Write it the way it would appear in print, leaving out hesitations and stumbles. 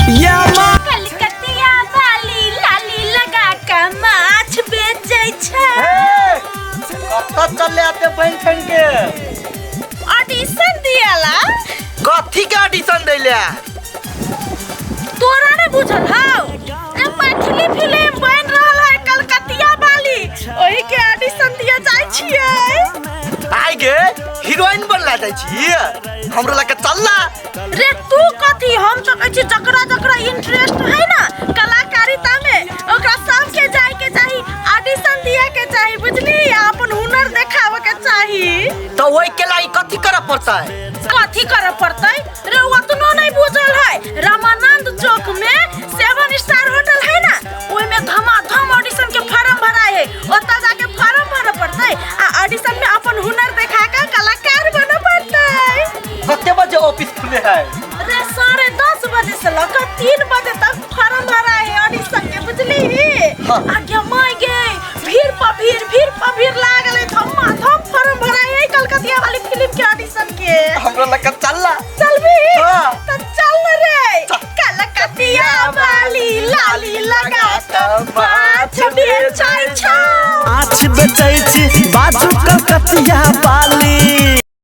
कलकतिया वाली लाली लगा के माछ बेचै छै। कत्ता चले आते बहन छन के ऑडिशन दियाला। कथी के ऑडिशन दैले? तोरा ने बुझल हौ ए मैथिली फिल्म बन रहल है कलकतिया वाली, ओही के ऑडिशन दिया जाय छियै। आइ गे हीरोइन बनला जाय छी, हमरा लगे चलला। रे तू कथी, हम तो कहै छी जकरा जकरा इंटरेस्ट है ना कलाकारिता में ओकरा सब के जाय के चाही, ऑडिशन दिया के चाही, बुझली, अपन हुनर देखावे के चाही। तो ओइ के लाई कथी करे पड़तै? कथी करे पड़तै रे, ओतनो नहीं बुझल है। रामानंद चौक में 7 स्टार होटल है ना, ओइ में धमाधम ऑडिशन के फॉर्म भराए है, ओता जाके फॉर्म भरे पड़तै आ ऑडिशन में अपन हुनर देखा के कलाकार बने पड़तै। कते बजे ऑफिस खुले है? रे 10:30 बजे से लेकर 3 बजे तक फॉर्म भराए है ऑडिशन के, बुझली। हाँ। आगे माय गे भीड़ पर भीड़ लागल है, धमाधम फॉर्म भराए है कलकतिया वाली फिल्म के ऑडिशन के। हमरा लगे चलला। चलबी? हाँ। तो चल रे। कलकतिया वाली लाली लगा के माछ बेचै छै। माछ बेचै छी बाजू कलकतिया वाली।